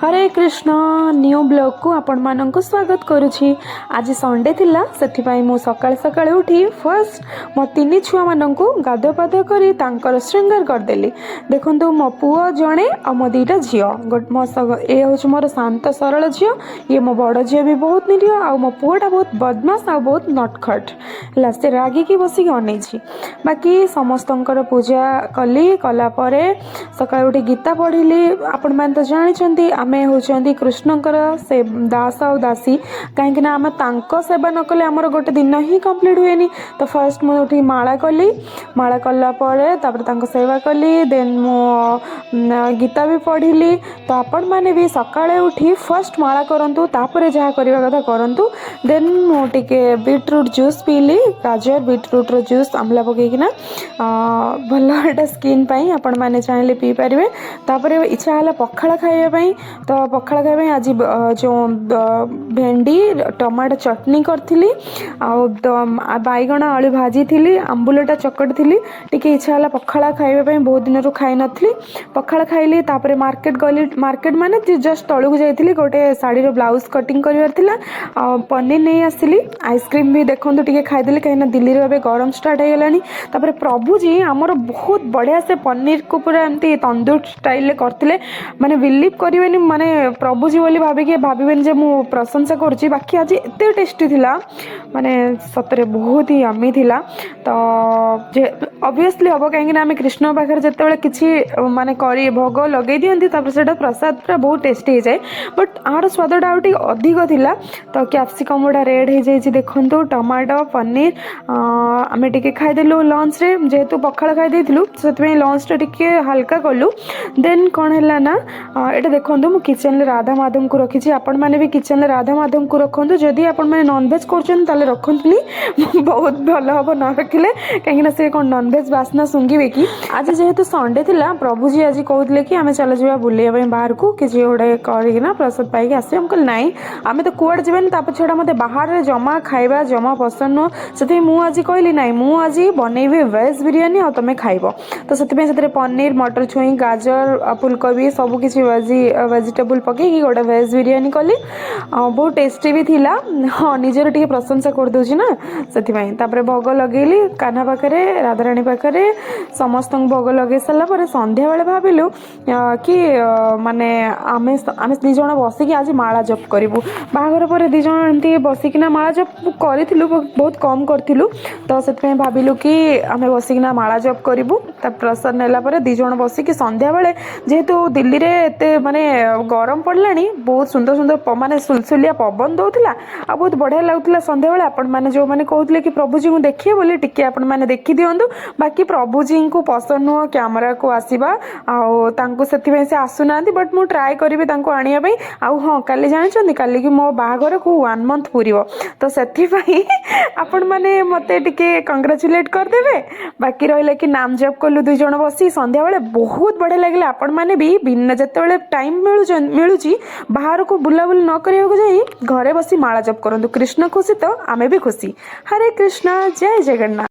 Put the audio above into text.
हरे Krishna new blog को आपण मानक स्वागत करुछि। आज संडे थिला सेथिपाई मु सकाळ सकाळ उठी फर्स्ट मो तीन छुआ मानक गाधो पाधो करी तांकर श्रृंगार करदेली। देखंतु मो पुओ जणे आ मो दीटा झियो मो ए होछ मोर शांत सरल झियो। ये मो बड़ झियो भी बहुत निरीह आ मो पुओटा बहुत बदमाश आ बहुत नटखट ला से रागी की बसी अनै छी। बाकी समस्तंकर पूजा कली कला परे सकाळ उठी गीता पढ़िली। आपण मान तो जानिछंती आमे होचंती कृष्णकर से दास आ दासी कहीं आम सेवा न कले आमर गोटे दिन ही कंप्लीट हुएनी। तो फर्स्ट मुझे उठी माला कली, माला कला परे तापर तांको सेवा कली, देन मो गीता भी पढ़िली। तो आपण माने भी सकाळे उठी फर्स्ट माला करंतु तापर जहाँ करवा कथा करंतु। देन मो टिके बीटरूट जूस पीली, गाजर बीटरूट रो जूस आमला पकेकिना भल स्किन पाई आपण माने चाहिले पी पारिबे। तापर इच्छा हला पखाला खाइबा पाई तो पखाला खाइबा आज जो भेंडी टमाटो चटनी करथिली आ बैगण आलू भाजी थी, आंबुलटा चकट थी। टिके इच्छा हला पखाला खाइबा पाई, बहुत दिन रु खाई नथली। पखाला खाइली तापर मार्केट गली, मार्केट माने जस्ट तळुक जाइथिली गोटे साड़ी रो ब्लाउज कटिंग करिवार थिला आ पनीर नहीं आसिली। आइसक्रीम भी देखंतु टिके खाइदेली कहीं दिल्ली रे गरम स्टार्ट हो गलानी। तापर प्रभु जी हमर बहुत बढ़िया से पनीर को पूरा एमती तंदूर स्टाइल रे करथिले, माने बिलीव करिवेनी, माने प्रभु जी बोली भाबिके भाबिबेन जे मु प्रशंसा करूची। बाकी आज एते टेस्टी थिला, माने सतरे बहुत ही यम्मी थिला। तो जे ऑब्वियसली हबो कहीं आम कृष्ण पाखे जिते किसी माने करी भोग लगे दियंती तापर सेटा प्रसाद पूरा बहुत टेस्टी हो जाए। बट आर स्वादटा आउटी अधिक थिला। तो कैप्सिकम गुड़ा रेड हो जाइए देखंतु, टमाटो पनीर आमे टिके खाइदेलु लंच रे, जेहेतु पखाल खाई देइथिलु सेतबे लंच टा टिके हल्का कलु। देन कोन हैला ना एटा देखंतु मु किचन रे राधा माधव को रखी छी। आपण माने भी किचन रे राधा माधव को रखंतु। जदि आपण माने नॉन वेज करछन ताले रखंतुनी, बहुत भलो हबो न रखिले काहेकि ना से कोन नॉन वेज बासना सुंगिबे की। आज जेहेतु संडे थिला प्रभु जी आज कहउतले कि आमे चला जिबा बुलिया पई बाहर को कि जे ओडे करी ना प्रसाद पाई के आसे। हम कहल नाही आमे तो कुआड जिबेन, तापर छडा मते बाहर रे जमा खाइबा जमा पसंद न। सेते मु आज कहली नाही मु आज बनेबे वेज बिरयानी आ तमे खाइबो। तो सेते सेते पनीर मटर छुई गाजर फुलकोबी सब किसी वेजिटेबल पके गोटे वेज बिरयानी कली, बहुत टेस्टी भी थिला। हाँ निजर टिके प्रशंसा कर दूची ना सेतिबाई। तापर भोग लगेली कान्हा पाखरे राधाराणी पाखरे समस्त भोग लगे सारा पर संध्या बेले भाविलु कि माने आमे आमे दी जण बसिकी आज माला जप करिवु। बाहागर पर दी जण एमती बसिकिना माला जप करिथिलु, बहुत कम करथिलु। तो सेतिबाई भाविलु कि आमे बसिकिना माला जप करिवु। ता प्रसाद नेला पर दी जण बसिकी संध्या बेले जेहेतु दिल्ली रे एते माने गरम पड़लानी, बहुत सुंदर सुंदर माने सुलसुलिया पवन दउथिला आ बहुत बढ़िया लागुथिला संध्या बेले। आपण माने जो माने कहउतले कि प्रभु जी को देखिए बोली टिके आपण माने देखि दियंतु। बाकी प्रभु जी को पसंद नुह कैमरा को आसीबा आ तांको सेथिबे से आसुनांती, बट मु ट्राई करिवे तांको आनिया पई। आ हां काली जानिछंती काली कि मो बाहागर को 1 मंथ पूरीबो। तो सेथिबई आपण माने मते टिके कांग्रेचुलेट कर देबे। बाकी रहिला कि नाम जप कलु दुई जण बसी संध्या बेले बहुत बढ़िया लागला। आपण माने भी बिना जते टाइम मिलुची बाहर को बुलाबुली न करिया जाई घरे बसी माला जप करंतु। कृष्ण खुशी तो आमे भी खुशी। हरे कृष्ण जय जगन्नाथ।